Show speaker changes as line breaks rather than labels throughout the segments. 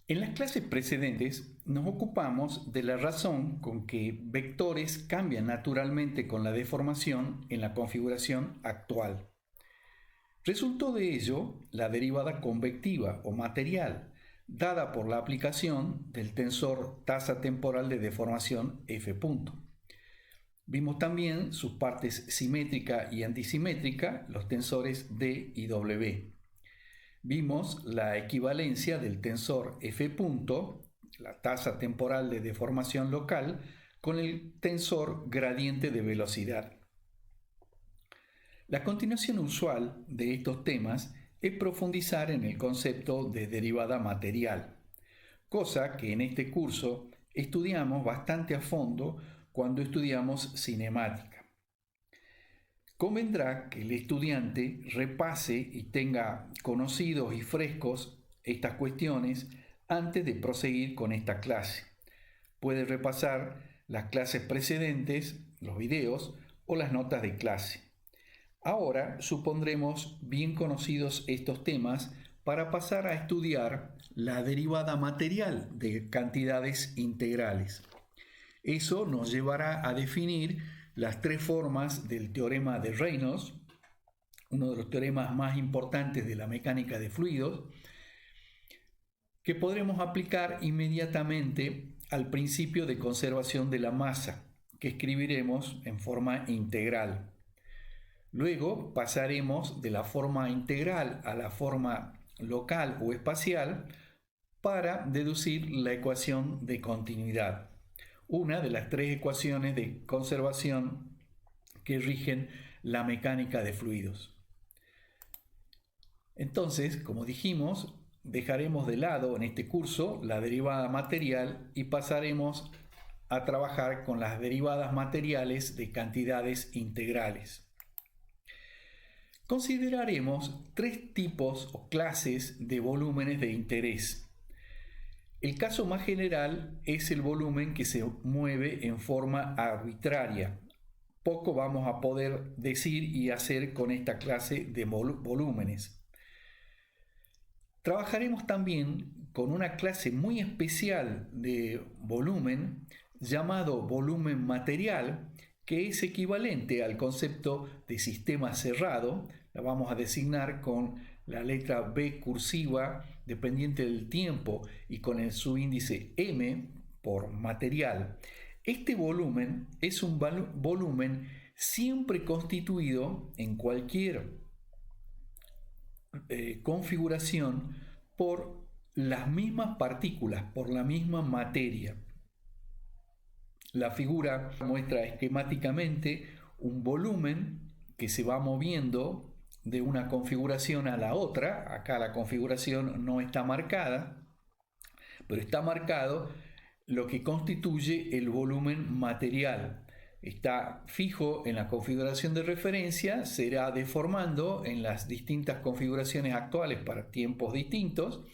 En las clases precedentes nos ocupamos de la razón con que vectores cambian naturalmente con la deformación en la configuración actual. Resultó de ello la derivada convectiva o material, dada por la aplicación del tensor tasa temporal de deformación F. Vimos también sus partes simétrica y antisimétrica, los tensores D y W. Vimos la equivalencia del tensor F punto, la tasa temporal de deformación local, con el tensor gradiente de velocidad. La continuación usual de estos temas es profundizar en el concepto de derivada material, cosa que en este curso estudiamos bastante a fondo cuando estudiamos cinemática. Convendrá que el estudiante repase y tenga conocidos y frescos estas cuestiones antes de proseguir con esta clase. Puede repasar las clases precedentes, los videos o las notas de clase. Ahora supondremos bien conocidos estos temas para pasar a estudiar la derivada material de cantidades integrales. Eso nos llevará a definir las tres formas del teorema de Reynolds, uno de los teoremas más importantes de la mecánica de fluidos, que podremos aplicar inmediatamente al principio de conservación de la masa, que escribiremos en forma integral. Luego pasaremos de la forma integral a la forma local o espacial para deducir la ecuación de continuidad, una de las tres ecuaciones de conservación que rigen la mecánica de fluidos. Entonces, como dijimos, dejaremos de lado en este curso la derivada material y pasaremos a trabajar con las derivadas materiales de cantidades integrales. Consideraremos tres tipos o clases de volúmenes de interés. El caso más general es el volumen que se mueve en forma arbitraria. Poco vamos a poder decir y hacer con esta clase de volúmenes. Trabajaremos también con una clase muy especial de volumen llamado volumen material, que es equivalente al concepto de sistema cerrado. La vamos a designar con la letra B cursiva dependiente del tiempo y con el subíndice M por material. Este volumen es un volumen siempre constituido en cualquier configuración por las mismas partículas, por la misma materia. La figura muestra esquemáticamente un volumen que se va moviendo de una configuración a la otra. Acá la configuración no está marcada, pero está marcado lo que constituye el volumen material. Está fijo en la configuración de referencia, se irá deformando en las distintas configuraciones actuales para tiempos distintos,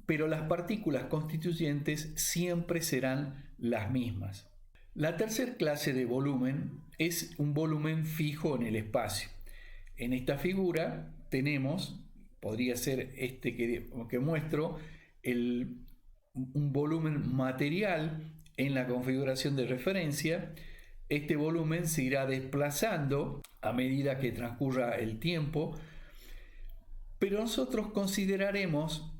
pero las partículas constituyentes siempre serán las mismas. La tercera clase de volumen es un volumen fijo en el espacio. En esta figura tenemos, podría ser este que muestro, un volumen material en la configuración de referencia. Este volumen se irá desplazando a medida que transcurra el tiempo, pero nosotros consideraremos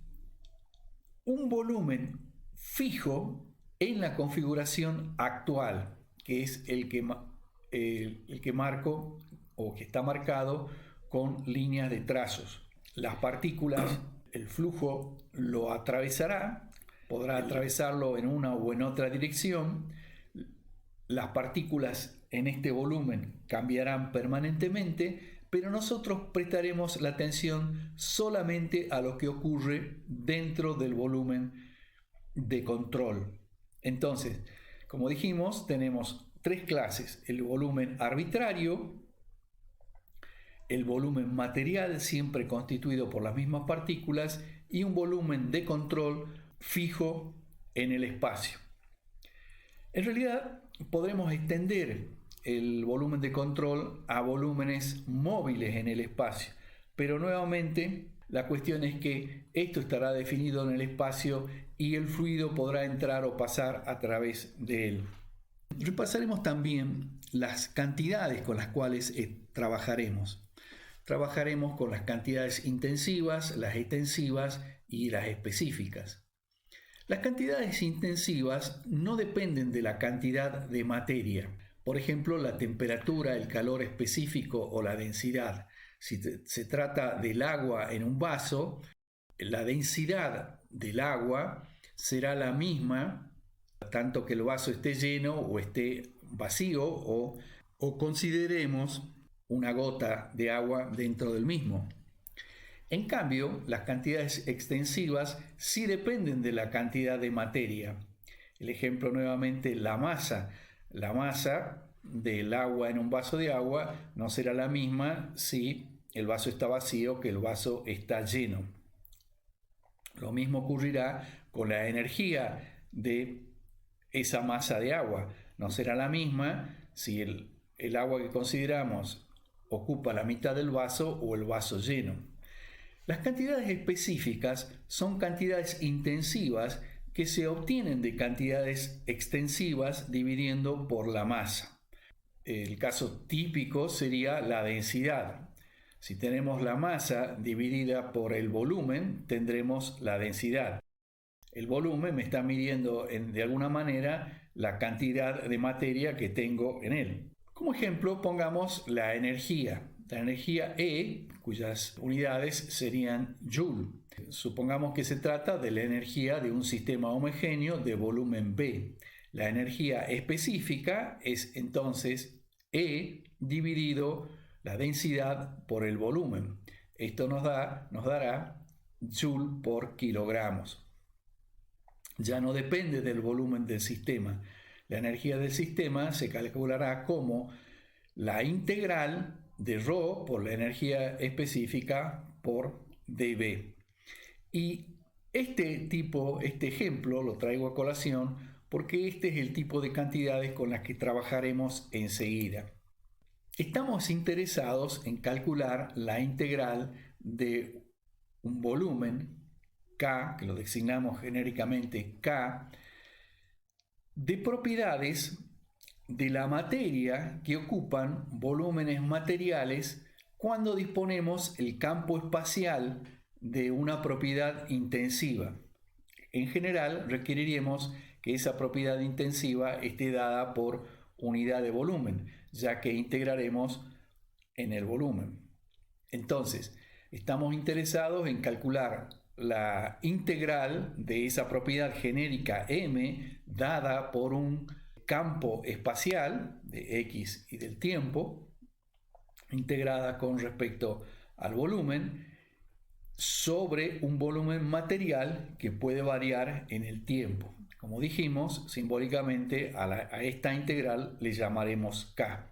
un volumen fijo en la configuración actual, que es el que marco o que está marcado con líneas de trazos. Las partículas, el flujo lo atravesará, podrá atravesarlo en una o en otra dirección. Las partículas en este volumen cambiarán permanentemente, pero nosotros prestaremos la atención solamente a lo que ocurre dentro del volumen de control. Entonces, como dijimos, tenemos tres clases: el volumen arbitrario, el volumen material siempre constituido por las mismas partículas y un volumen de control fijo en el espacio. En realidad, podremos extender el volumen de control a volúmenes móviles en el espacio, pero nuevamente La cuestión es que esto estará definido en el espacio y el fluido podrá entrar o pasar a través de él. Repasaremos también las cantidades con las cuales trabajaremos. Trabajaremos con las cantidades intensivas, las extensivas y las específicas. Las cantidades intensivas no dependen de la cantidad de materia. Por ejemplo, la temperatura, el calor específico o la densidad. Si se trata del agua en un vaso, la densidad del agua será la misma, tanto que el vaso esté lleno o esté vacío o consideremos una gota de agua dentro del mismo. En cambio, las cantidades extensivas sí dependen de la cantidad de materia. El ejemplo nuevamente, la masa. La masa del agua en un vaso de agua no será la misma si el vaso está vacío que el vaso está lleno. Lo mismo ocurrirá con la energía de esa masa de agua. No será la misma si el agua que consideramos ocupa la mitad del vaso o el vaso lleno. Las cantidades específicas son cantidades intensivas que se obtienen de cantidades extensivas dividiendo por la masa. El caso típico sería la densidad. Si tenemos la masa dividida por el volumen, tendremos la densidad. El volumen me está midiendo de alguna manera la cantidad de materia que tengo en él. Como ejemplo, pongamos la energía. La energía E, cuyas unidades serían Joule. Supongamos que se trata de la energía de un sistema homogéneo de volumen B. La energía específica es entonces E dividido la densidad por el volumen. Esto nos dará Joule por kilogramos. Ya no depende del volumen del sistema. La energía del sistema se calculará como la integral de ρ por la energía específica por dB. Y este ejemplo lo traigo a colación porque este es el tipo de cantidades con las que trabajaremos enseguida. Estamos interesados en calcular la integral de un volumen K, que lo designamos genéricamente K, de propiedades de la materia que ocupan volúmenes materiales cuando disponemos el campo espacial de una propiedad intensiva. En general, requeriremos que esa propiedad intensiva esté dada por unidad de volumen, ya que integraremos en el volumen. Entonces, estamos interesados en calcular la integral de esa propiedad genérica M dada por un campo espacial de X y del tiempo, integrada con respecto al volumen, sobre un volumen material que puede variar en el tiempo. Como dijimos, simbólicamente a esta integral le llamaremos K.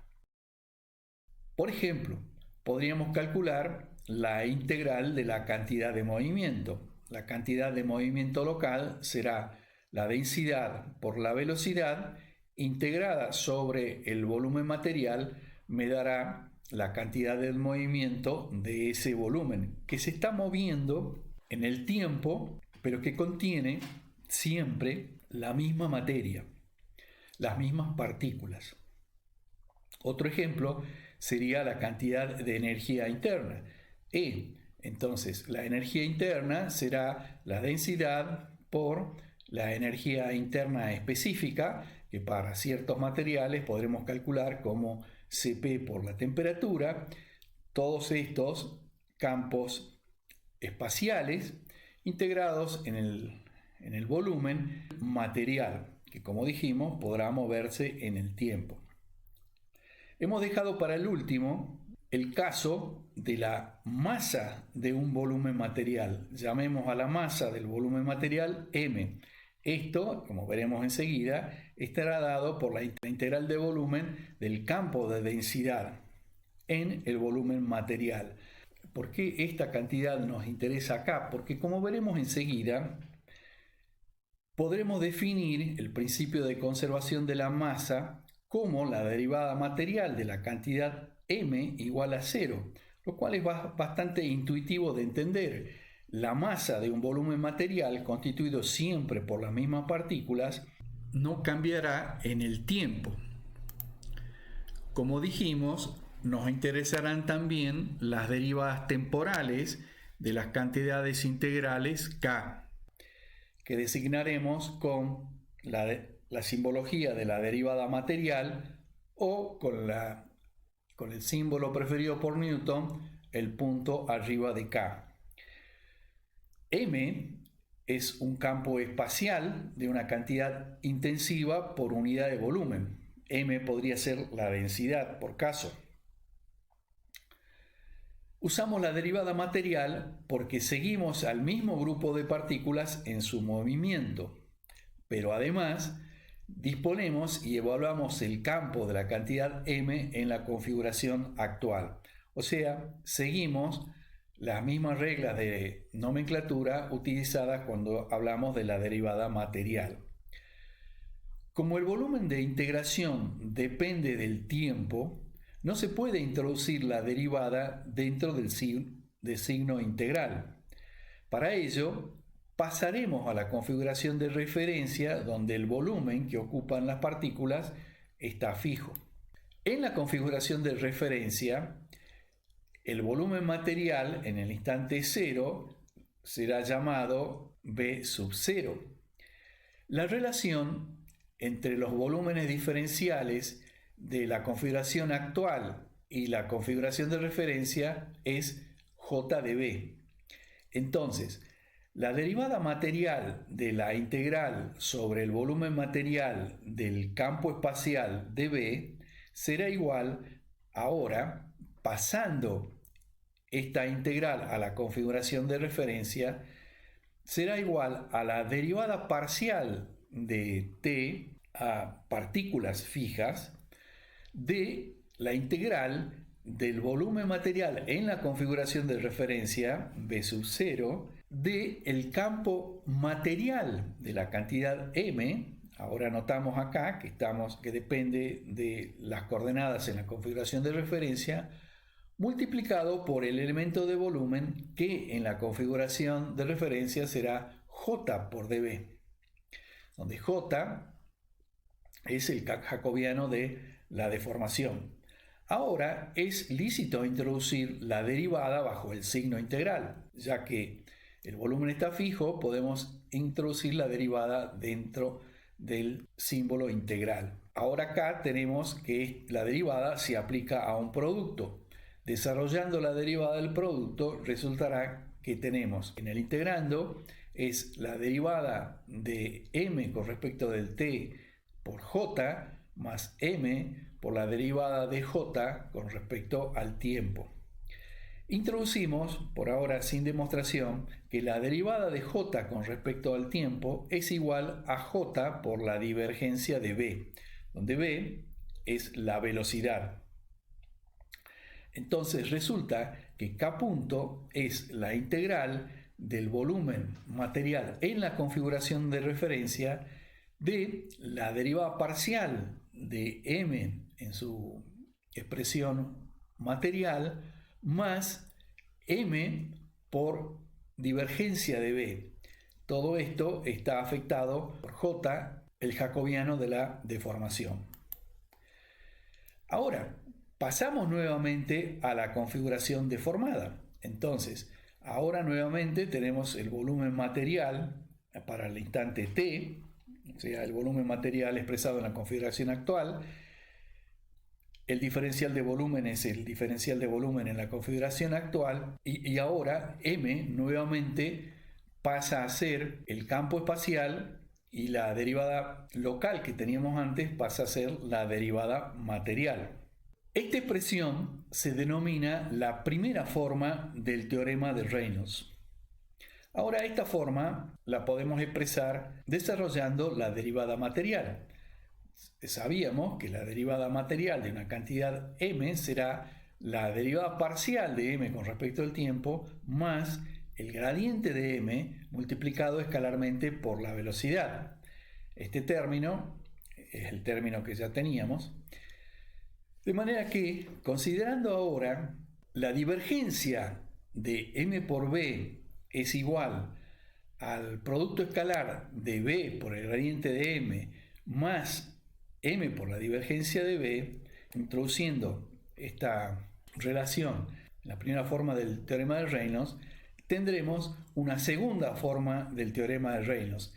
Por ejemplo, podríamos calcular la integral de la cantidad de movimiento. La cantidad de movimiento local será la densidad por la velocidad integrada sobre el volumen material, me dará la cantidad del movimiento de ese volumen que se está moviendo en el tiempo, pero que contiene siempre la misma materia, las mismas partículas. Otro ejemplo sería la cantidad de energía interna, E. Entonces, la energía interna será la densidad por la energía interna específica, que para ciertos materiales podremos calcular como Cp por la temperatura. Todos estos campos espaciales integrados en el volumen material, que como dijimos podrá moverse en el tiempo. Hemos dejado para el último el caso de la masa de un volumen material. Llamemos a la masa del volumen material M. Esto, como veremos enseguida, estará dado por la integral de volumen del campo de densidad en el volumen material. ¿Por qué esta cantidad nos interesa acá? Porque como veremos enseguida, podremos definir el principio de conservación de la masa como la derivada material de la cantidad M igual a 0. lo cual es bastante intuitivo de entender. La masa de un volumen material constituido siempre por las mismas partículas no cambiará en el tiempo. Como dijimos, nos interesarán también las derivadas temporales de las cantidades integrales K, que designaremos con la simbología de la derivada material o con el símbolo preferido por Newton, el punto arriba de K. M es un campo espacial de una cantidad intensiva por unidad de volumen. M podría ser la densidad por caso. Usamos la derivada material porque seguimos al mismo grupo de partículas en su movimiento, pero además disponemos y evaluamos el campo de la cantidad m en la configuración actual. O sea, seguimos las mismas reglas de nomenclatura utilizadas cuando hablamos de la derivada material. Como el volumen de integración depende del tiempo, no se puede introducir la derivada dentro del signo integral. Para ello, pasaremos a la configuración de referencia donde el volumen que ocupan las partículas está fijo. En la configuración de referencia, el volumen material en el instante 0 será llamado V sub 0. La relación entre los volúmenes diferenciales de la configuración actual y la configuración de referencia es J de B. Entonces, la derivada material de la integral sobre el volumen material del campo espacial de B será igual, ahora, pasando esta integral a la configuración de referencia, será igual a la derivada parcial de T a partículas fijas de la integral del volumen material en la configuración de referencia B sub 0 de el campo material de la cantidad m. Ahora notamos acá que depende de las coordenadas en la configuración de referencia, multiplicado por el elemento de volumen que en la configuración de referencia será J por dB, donde J es el jacobiano de la deformación. Ahora es lícito introducir la derivada bajo el signo integral, ya que el volumen está fijo, podemos introducir la derivada dentro del símbolo integral. Ahora acá tenemos que la derivada se aplica a un producto. Desarrollando la derivada del producto, resultará que tenemos en el integrando es la derivada de m con respecto del t por j más m por la derivada de j con respecto al tiempo. Introducimos, por ahora sin demostración, que la derivada de j con respecto al tiempo es igual a j por la divergencia de b, donde b es la velocidad. Entonces resulta que K punto es la integral del volumen material en la configuración de referencia de la derivada parcial de m en su expresión material más m por divergencia de b. Todo esto está afectado por J, el jacobiano de la deformación. Ahora, pasamos nuevamente a la configuración deformada. Entonces, ahora nuevamente tenemos el volumen material para el instante t, o sea, el volumen material expresado en la configuración actual. El diferencial de volumen es el diferencial de volumen en la configuración actual y ahora m nuevamente pasa a ser el campo espacial y la derivada local que teníamos antes pasa a ser la derivada material. Esta expresión se denomina la primera forma del teorema de Reynolds. Ahora esta forma la podemos expresar desarrollando la derivada material. Sabíamos que la derivada material de una cantidad m será la derivada parcial de m con respecto al tiempo más el gradiente de m multiplicado escalarmente por la velocidad. Este término es el término que ya teníamos. De manera que, considerando ahora la divergencia de m por b es igual al producto escalar de b por el gradiente de m más m por la divergencia de b, introduciendo esta relación en la primera forma del teorema de Reynolds, tendremos una segunda forma del teorema de Reynolds,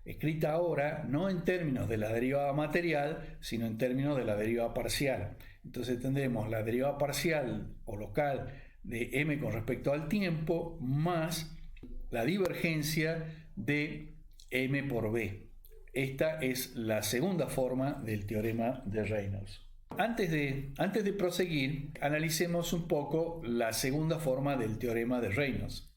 escrita ahora no en términos de la derivada material, sino en términos de la derivada parcial. Entonces tendremos la derivada parcial o local de m con respecto al tiempo más la divergencia de m por b. Esta es la segunda forma del teorema de Reynolds. Antes de proseguir, analicemos un poco la segunda forma del teorema de Reynolds.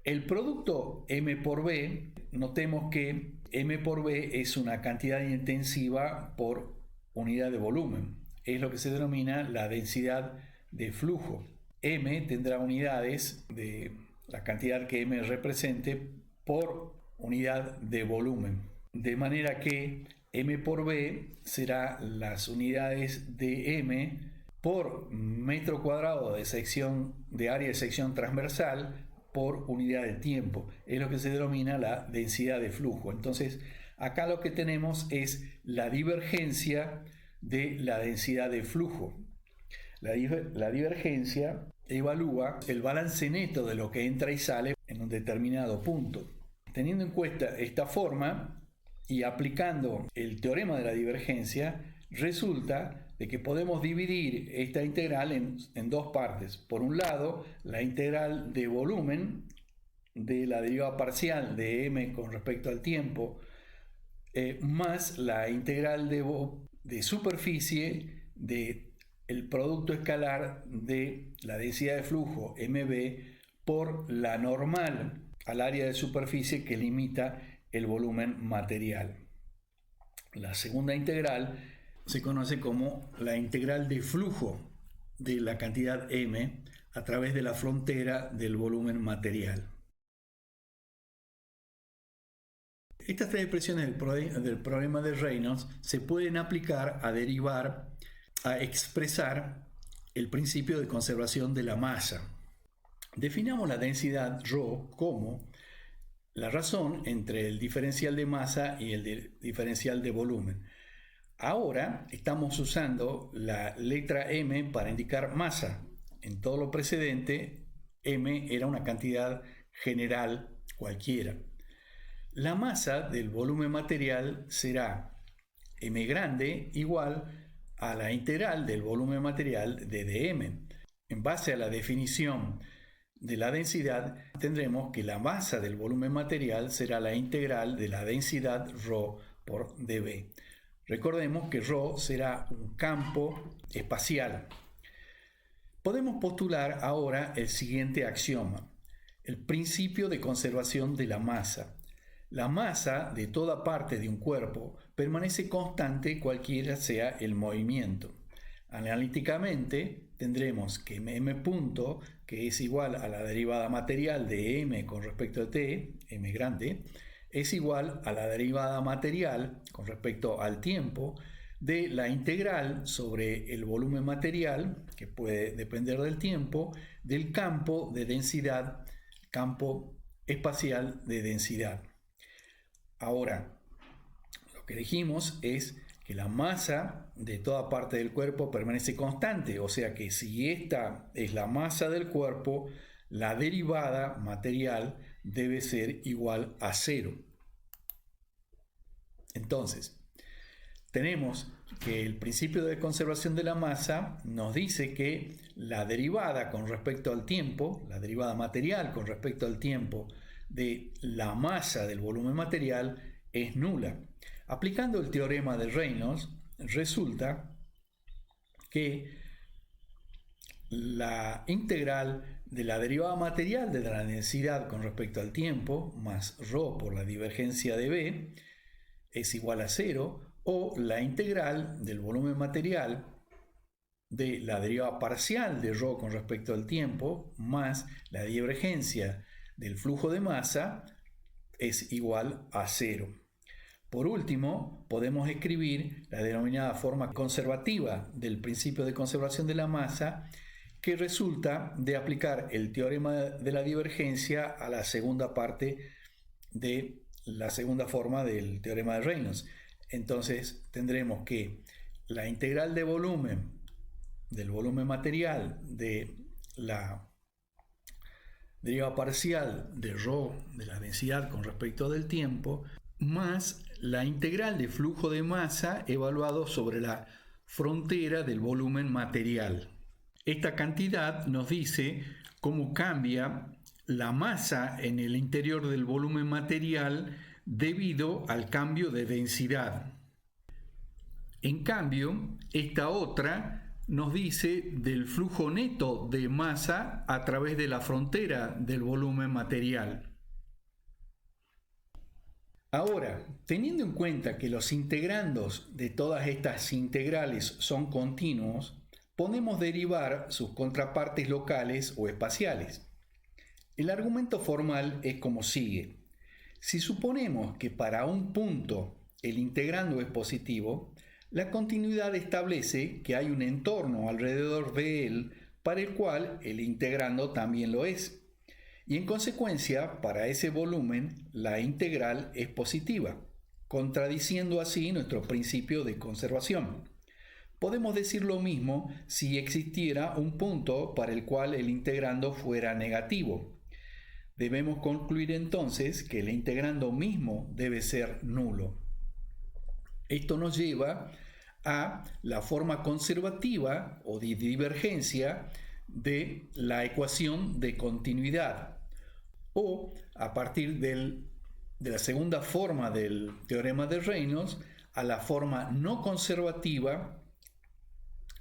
El producto m por b, notemos que m por b es una cantidad intensiva por unidad de volumen. Es lo que se denomina la densidad de flujo. M tendrá unidades de la cantidad que m represente por unidad de volumen. De manera que m por b será las unidades de m por metro cuadrado de área de sección transversal por unidad de tiempo. Es lo que se denomina la densidad de flujo. Entonces, acá lo que tenemos es la divergencia de la densidad de flujo. La divergencia evalúa el balance neto de lo que entra y sale en un determinado punto. Teniendo en cuenta esta forma y aplicando el teorema de la divergencia, resulta de que podemos dividir esta integral en dos partes. Por un lado, la integral de volumen de la derivada parcial de m con respecto al tiempo, más la integral de superficie de el producto escalar de la densidad de flujo mb por la normal al área de superficie que limita el volumen material. La segunda integral se conoce como la integral de flujo de la cantidad m a través de la frontera del volumen material. Estas tres expresiones del problema de Reynolds se pueden aplicar a derivar, a expresar el principio de conservación de la masa. Definamos la densidad ρ como la razón entre el diferencial de masa y el diferencial de volumen. Ahora estamos usando la letra m para indicar masa. En todo lo precedente, m era una cantidad general cualquiera. La masa del volumen material será m grande igual a la integral del volumen material de dm. En base a la definición de la densidad, tendremos que la masa del volumen material será la integral de la densidad ρ por dB. Recordemos que ρ será un campo espacial. Podemos postular ahora el siguiente axioma: el principio de conservación de la masa. La masa de toda parte de un cuerpo permanece constante cualquiera sea el movimiento. Analíticamente tendremos que m punto, que es igual a la derivada material de m con respecto a t, m grande, es igual a la derivada material con respecto al tiempo de la integral sobre el volumen material, que puede depender del tiempo, del campo de densidad, campo espacial de densidad. Ahora, lo que dijimos es que la masa de toda parte del cuerpo permanece constante, o sea que si esta es la masa del cuerpo, la derivada material debe ser igual a 0. Entonces, tenemos que el principio de conservación de la masa nos dice que la derivada con respecto al tiempo, la derivada material con respecto al tiempo de la masa del volumen material es nula. Aplicando el teorema de Reynolds, resulta que la integral de la derivada material de la densidad con respecto al tiempo más ρ por la divergencia de b es igual a 0, o la integral del volumen material de la derivada parcial de ρ con respecto al tiempo más la divergencia del flujo de masa es igual a 0. Por último, podemos escribir la denominada forma conservativa del principio de conservación de la masa, que resulta de aplicar el teorema de la divergencia a la segunda parte de la segunda forma del teorema de Reynolds. Entonces tendremos que la integral de volumen del volumen material de la derivada parcial de ρ de la densidad con respecto del tiempo, más la integral de flujo de masa evaluado sobre la frontera del volumen material. Esta cantidad nos dice cómo cambia la masa en el interior del volumen material debido al cambio de densidad. En cambio, esta otra nos dice del flujo neto de masa a través de la frontera del volumen material. Ahora, teniendo en cuenta que los integrandos de todas estas integrales son continuos, podemos derivar sus contrapartes locales o espaciales. El argumento formal es como sigue. Si suponemos que para un punto el integrando es positivo, la continuidad establece que hay un entorno alrededor de él para el cual el integrando también lo es. Y en consecuencia, para ese volumen, la integral es positiva, contradiciendo así nuestro principio de conservación. Podemos decir lo mismo si existiera un punto para el cual el integrando fuera negativo. Debemos concluir entonces que el integrando mismo debe ser nulo. Esto nos lleva a la forma conservativa o de divergencia de la ecuación de continuidad, o a partir de la segunda forma del teorema de Reynolds a la forma no conservativa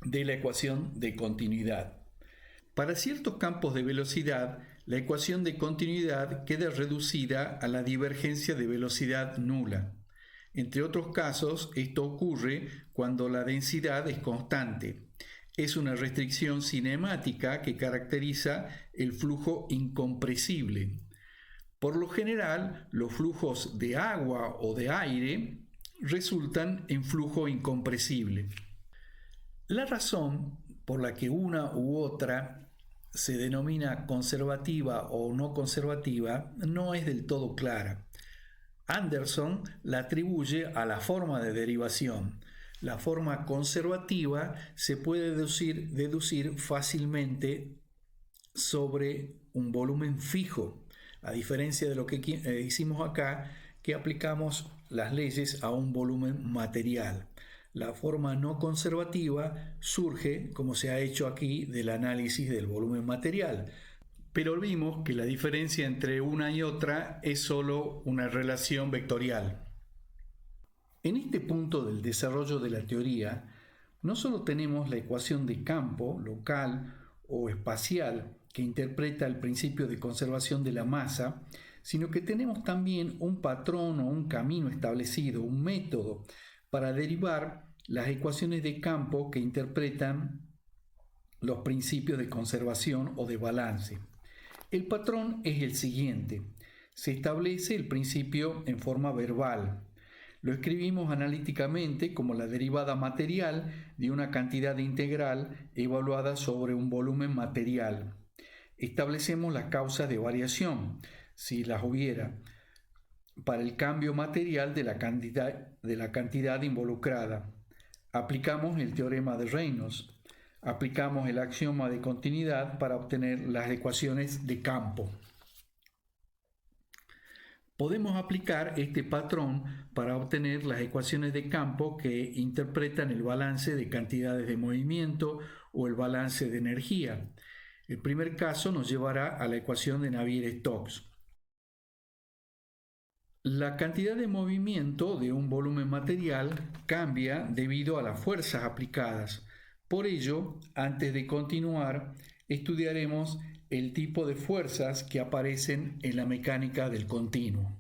de la ecuación de continuidad. Para ciertos campos de velocidad, la ecuación de continuidad queda reducida a la divergencia de velocidad nula. Entre otros casos, esto ocurre cuando la densidad es constante. Es una restricción cinemática que caracteriza el flujo incompresible. Por lo general, los flujos de agua o de aire resultan en flujo incompresible. La razón por la que una u otra se denomina conservativa o no conservativa no es del todo clara. Anderson la atribuye a la forma de derivación. La forma conservativa se puede deducir fácilmente sobre un volumen fijo, a diferencia de lo que hicimos acá, que aplicamos las leyes a un volumen material. La forma no conservativa surge, como se ha hecho aquí, del análisis del volumen material. Pero vimos que la diferencia entre una y otra es solo una relación vectorial. En este punto del desarrollo de la teoría, no solo tenemos la ecuación de campo, local o espacial, que interpreta el principio de conservación de la masa, sino que tenemos también un patrón o un camino establecido, un método para derivar las ecuaciones de campo que interpretan los principios de conservación o de balance. El patrón es el siguiente. Se establece el principio en forma verbal. Lo escribimos analíticamente como la derivada material de una cantidad integral evaluada sobre un volumen material. Establecemos las causas de variación, si las hubiera, para el cambio material de la cantidad involucrada. Aplicamos el teorema de Reynolds. Aplicamos el axioma de continuidad para obtener las ecuaciones de campo. Podemos aplicar este patrón para obtener las ecuaciones de campo que interpretan el balance de cantidades de movimiento o el balance de energía. El primer caso nos llevará a la ecuación de Navier-Stokes. La cantidad de movimiento de un volumen material cambia debido a las fuerzas aplicadas. Por ello, antes de continuar, estudiaremos el tipo de fuerzas que aparecen en la mecánica del continuo.